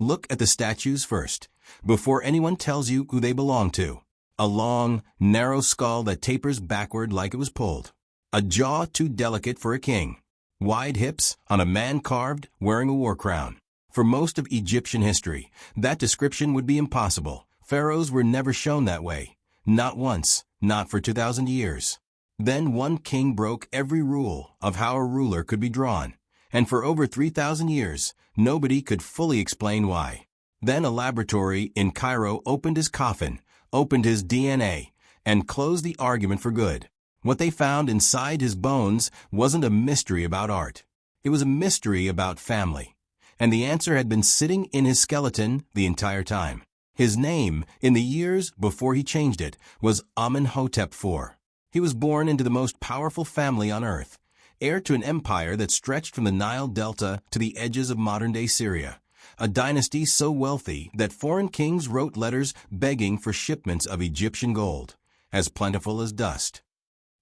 Look at the statues first, before anyone tells you who they belong to. A long, narrow skull that tapers backward like it was pulled. A jaw too delicate for a king. Wide hips on a man carved, wearing a war crown. For most of Egyptian history, that description would be impossible. Pharaohs were never shown that way. Not once, not for 2,000 years. Then one king broke every rule of how a ruler could be drawn, and for over 3,000 years, nobody could fully explain why. Then a laboratory in Cairo opened his coffin, opened his DNA, and closed the argument for good. What they found inside his bones wasn't a mystery about art. It was a mystery about family. And the answer had been sitting in his skeleton the entire time. His name, in the years before he changed it, was Amenhotep IV. He was born into the most powerful family on earth, heir to an empire that stretched from the Nile Delta to the edges of modern-day Syria, a dynasty so wealthy that foreign kings wrote letters begging for shipments of Egyptian gold, as plentiful as dust.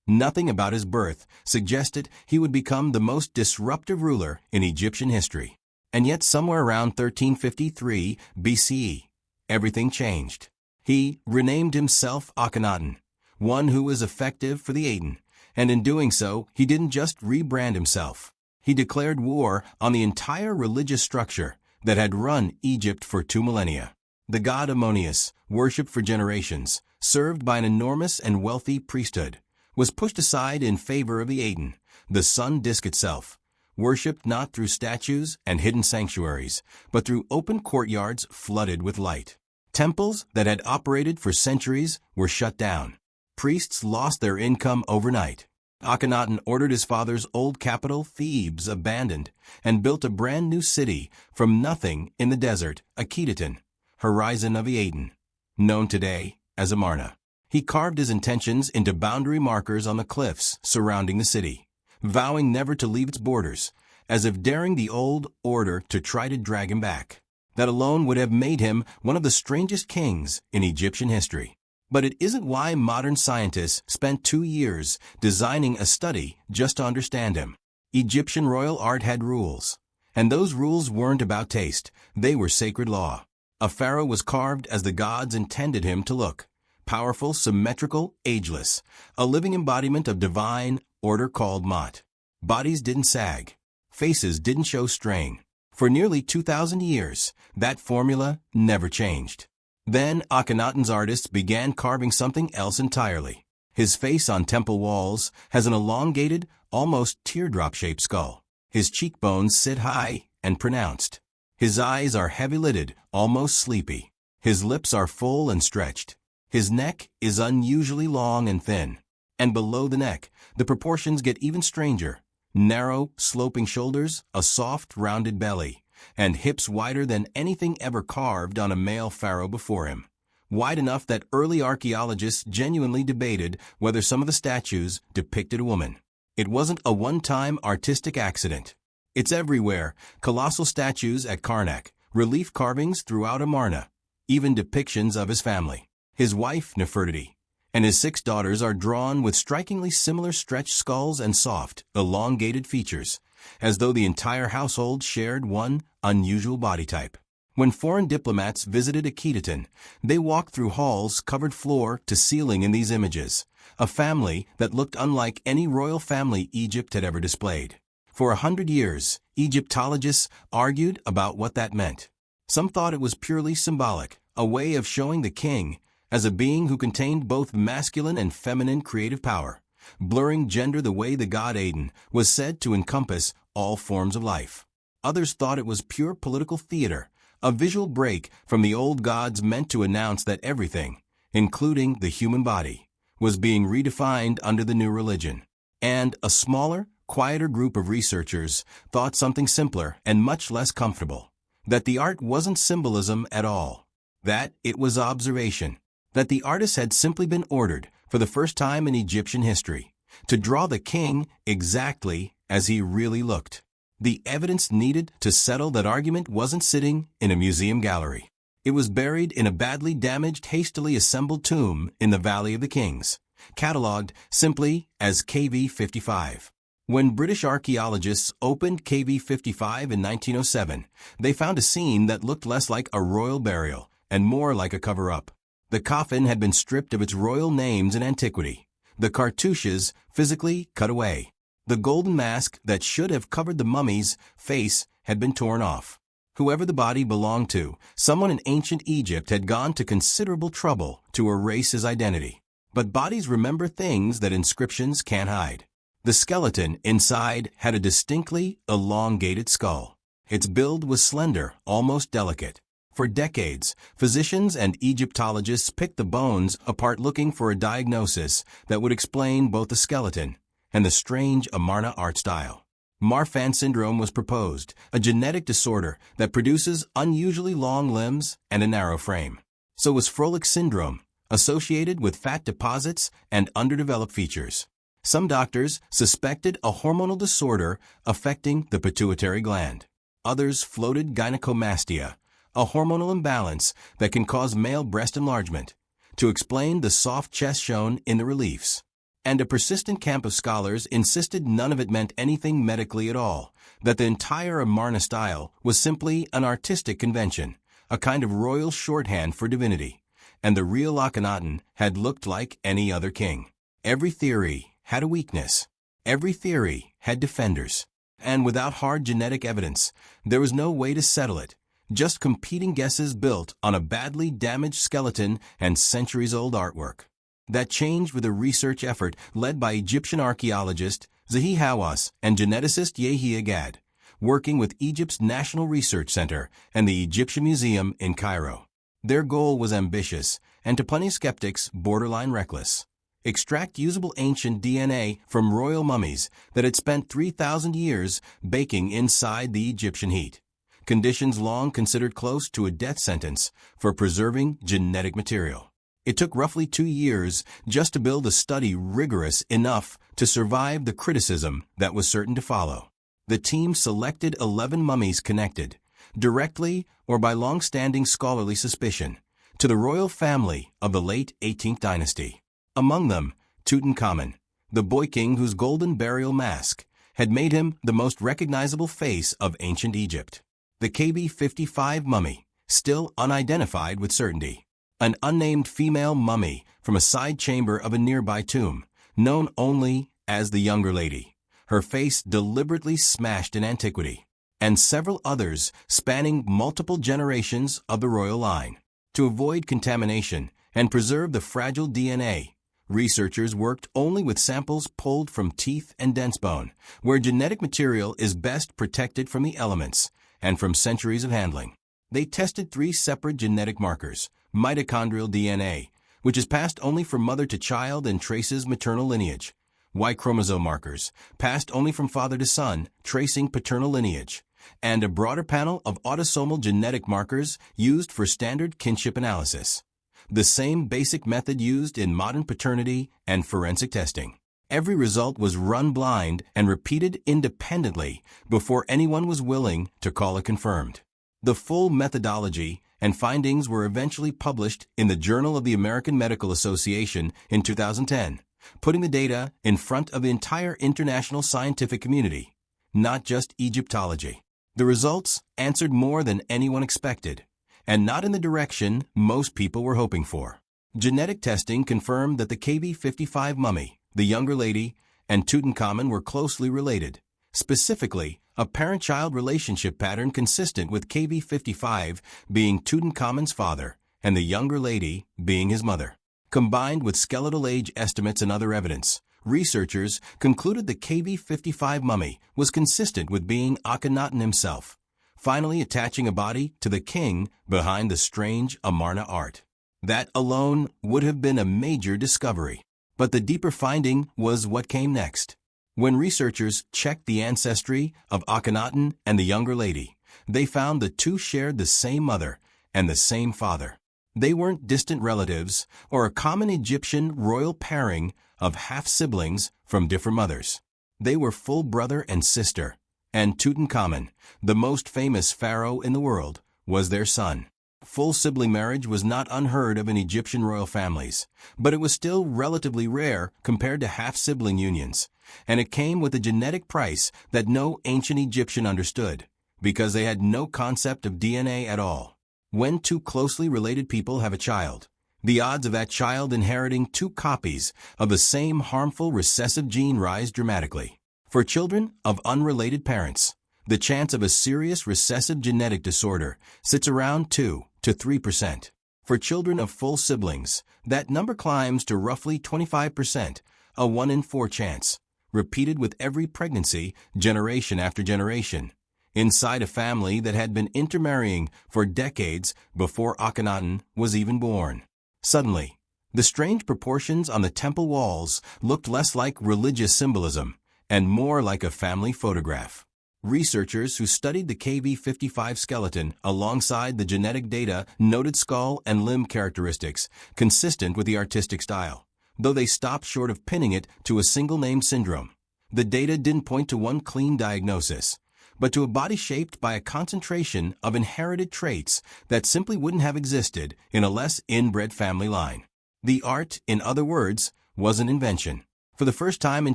Nothing about his birth suggested he would become the most disruptive ruler in Egyptian history. And yet somewhere around 1353 BCE, everything changed. He renamed himself Akhenaten, one who was effective for the Aten, and in doing so, he didn't just rebrand himself. He declared war on the entire religious structure that had run Egypt for 2 millennia. The god Ammonius, worshipped for generations, served by an enormous and wealthy priesthood, was pushed aside in favor of the Aten, the sun disk itself, worshipped not through statues and hidden sanctuaries, but through open courtyards flooded with light. Temples that had operated for centuries were shut down. Priests lost their income overnight. Akhenaten ordered his father's old capital, Thebes, abandoned, and built a brand new city from nothing in the desert, Akhetaten, horizon of the Aten, known today as Amarna. He carved his intentions into boundary markers on the cliffs surrounding the city, vowing never to leave its borders, as if daring the old order to try to drag him back. That alone would have made him one of the strangest kings in Egyptian history. But it isn't why modern scientists spent 2 years designing a study just to understand him. Egyptian royal art had rules, and those rules weren't about taste, they were sacred law. A pharaoh was carved as the gods intended him to look. Powerful, symmetrical, ageless, a living embodiment of divine order called Mot. Bodies didn't sag. Faces didn't show strain. For nearly 2,000 years, that formula never changed. Then Akhenaten's artists began carving something else entirely. His face on temple walls has an elongated, almost teardrop-shaped skull. His cheekbones sit high and pronounced. His eyes are heavy-lidded, almost sleepy. His lips are full and stretched. His neck is unusually long and thin. And below the neck, the proportions get even stranger. Narrow, sloping shoulders, a soft, rounded belly, and hips wider than anything ever carved on a male pharaoh before him. Wide enough that early archaeologists genuinely debated whether some of the statues depicted a woman. It wasn't a one-time artistic accident. It's everywhere: colossal statues at Karnak, relief carvings throughout Amarna, even depictions of his family. His wife, Nefertiti, and his 6 daughters are drawn with strikingly similar stretched skulls and soft, elongated features, as though the entire household shared one unusual body type. When foreign diplomats visited Akhetaten, they walked through halls covered floor to ceiling in these images, a family that looked unlike any royal family Egypt had ever displayed. For 100 years, Egyptologists argued about what that meant. Some thought it was purely symbolic, a way of showing the king as a being who contained both masculine and feminine creative power, blurring gender the way the god Aten was said to encompass all forms of life. Others thought it was pure political theater, a visual break from the old gods meant to announce that everything, including the human body, was being redefined under the new religion. And a smaller, quieter group of researchers thought something simpler and much less comfortable, that the art wasn't symbolism at all, that it was observation, that the artist had simply been ordered, for the first time in Egyptian history, to draw the king exactly as he really looked. The evidence needed to settle that argument wasn't sitting in a museum gallery. It was buried in a badly damaged, hastily assembled tomb in the Valley of the Kings, catalogued simply as KV 55. When British archaeologists opened KV-55 in 1907, they found a scene that looked less like a royal burial and more like a cover-up. The coffin had been stripped of its royal names and antiquity. The cartouches physically cut away. The golden mask that should have covered the mummy's face had been torn off. Whoever the body belonged to, someone in ancient Egypt had gone to considerable trouble to erase his identity. But bodies remember things that inscriptions can't hide. The skeleton inside had a distinctly elongated skull. Its build was slender, almost delicate. For decades, physicians and Egyptologists picked the bones apart looking for a diagnosis that would explain both the skeleton and the strange Amarna art style. Marfan syndrome was proposed, a genetic disorder that produces unusually long limbs and a narrow frame. So was Froelich syndrome, associated with fat deposits and underdeveloped features. Some doctors suspected a hormonal disorder affecting the pituitary gland. Others floated gynecomastia, a hormonal imbalance that can cause male breast enlargement, to explain the soft chest shown in the reliefs. And a persistent camp of scholars insisted none of it meant anything medically at all, that the entire Amarna style was simply an artistic convention, a kind of royal shorthand for divinity, and the real Akhenaten had looked like any other king. Every theory had a weakness. Every theory had defenders. And without hard genetic evidence, there was no way to settle it, just competing guesses built on a badly damaged skeleton and centuries-old artwork. That changed with a research effort led by Egyptian archaeologist Zahi Hawass and geneticist Yehi Agad, working with Egypt's National Research Center and the Egyptian Museum in Cairo. Their goal was ambitious and, to plenty of skeptics, borderline reckless. Extract usable ancient DNA from royal mummies that had spent 3,000 years baking inside the Egyptian heat, conditions long considered close to a death sentence for preserving genetic material. It took roughly 2 years just to build a study rigorous enough to survive the criticism that was certain to follow. The team selected 11 mummies connected, directly or by long-standing scholarly suspicion, to the royal family of the late 18th dynasty. Among them, Tutankhamun, the boy king whose golden burial mask had made him the most recognizable face of ancient Egypt. The KV-55 mummy, still unidentified with certainty. An unnamed female mummy from a side chamber of a nearby tomb, known only as the Younger Lady, her face deliberately smashed in antiquity, and several others spanning multiple generations of the royal line. To avoid contamination and preserve the fragile DNA, researchers worked only with samples pulled from teeth and dense bone, where genetic material is best protected from the elements and from centuries of handling. They tested 3 separate genetic markers: mitochondrial DNA, which is passed only from mother to child and traces maternal lineage; Y chromosome markers, passed only from father to son, tracing paternal lineage; and a broader panel of autosomal genetic markers used for standard kinship analysis. The same basic method used in modern paternity and forensic testing. Every result was run blind and repeated independently before anyone was willing to call it confirmed. The full methodology and findings were eventually published in the Journal of the American Medical Association in 2010, putting the data in front of the entire international scientific community, not just Egyptology. The results answered more than anyone expected, and not in the direction most people were hoping for. Genetic testing confirmed that the KV-55 mummy, the Younger Lady, and Tutankhamun were closely related, specifically a parent-child relationship pattern consistent with KV-55 being Tutankhamun's father and the Younger Lady being his mother. Combined with skeletal age estimates and other evidence, researchers concluded the KV-55 mummy was consistent with being Akhenaten himself, finally attaching a body to the king behind the strange Amarna art. That alone would have been a major discovery. But the deeper finding was what came next. When researchers checked the ancestry of Akhenaten and the Younger Lady, they found the two shared the same mother and the same father. They weren't distant relatives or a common Egyptian royal pairing of half-siblings from different mothers. They were full brother and sister, and Tutankhamun, the most famous pharaoh in the world, was their son. Full sibling marriage was not unheard of in Egyptian royal families, but it was still relatively rare compared to half-sibling unions, and it came with a genetic price that no ancient Egyptian understood, because they had no concept of DNA at all. When two closely related people have a child, the odds of that child inheriting two copies of the same harmful recessive gene rise dramatically. For children of unrelated parents, the chance of a serious recessive genetic disorder sits around 2 to 3%. For children of full siblings, that number climbs to roughly 25%, a 1 in 4 chance, repeated with every pregnancy, generation after generation, inside a family that had been intermarrying for decades before Akhenaten was even born. Suddenly, the strange proportions on the temple walls looked less like religious symbolism and more like a family photograph. Researchers who studied the KV-55 skeleton alongside the genetic data noted skull and limb characteristics consistent with the artistic style, though they stopped short of pinning it to a single name syndrome. The data didn't point to one clean diagnosis, but to a body shaped by a concentration of inherited traits that simply wouldn't have existed in a less inbred family line. The art, in other words, was an invention. For the first time in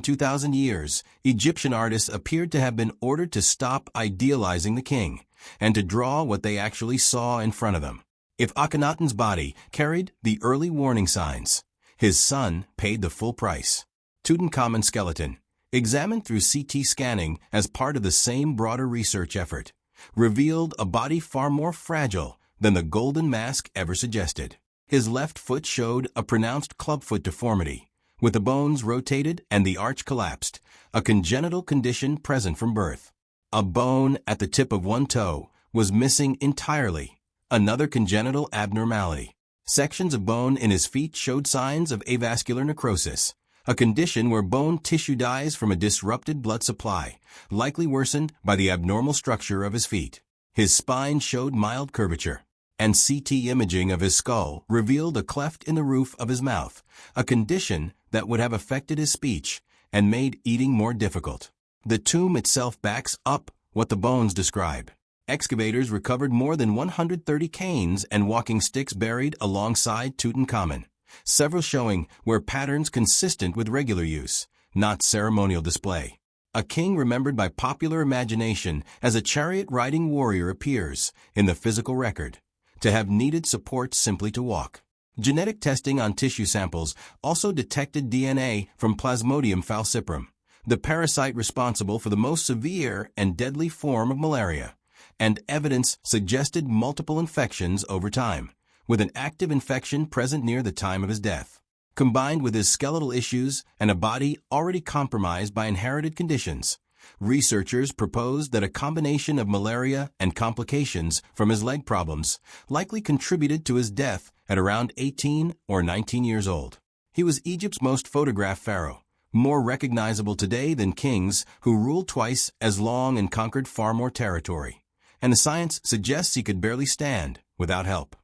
2,000 years, Egyptian artists appeared to have been ordered to stop idealizing the king and to draw what they actually saw in front of them. If Akhenaten's body carried the early warning signs, his son paid the full price. Tutankhamun's skeleton, examined through CT scanning as part of the same broader research effort, revealed a body far more fragile than the golden mask ever suggested. His left foot showed a pronounced clubfoot deformity, with the bones rotated and the arch collapsed, a congenital condition present from birth. A bone at the tip of one toe was missing entirely, another congenital abnormality. Sections of bone in his feet showed signs of avascular necrosis, a condition where bone tissue dies from a disrupted blood supply, likely worsened by the abnormal structure of his feet. His spine showed mild curvature, and CT imaging of his skull revealed a cleft in the roof of his mouth, a condition that would have affected his speech and made eating more difficult. The tomb itself backs up what the bones describe. Excavators recovered more than 130 canes and walking sticks buried alongside Tutankhamun, several showing where patterns consistent with regular use, not ceremonial display. A king remembered by popular imagination as a chariot-riding warrior appears in the physical record, to have needed support simply to walk. Genetic testing on tissue samples also detected DNA from Plasmodium falciparum, the parasite responsible for the most severe and deadly form of malaria, and evidence suggested multiple infections over time, with an active infection present near the time of his death. Combined with his skeletal issues and a body already compromised by inherited conditions, researchers proposed that a combination of malaria and complications from his leg problems likely contributed to his death at around 18 or 19 years old. He was Egypt's most photographed pharaoh, more recognizable today than kings who ruled twice as long and conquered far more territory, and the science suggests he could barely stand without help.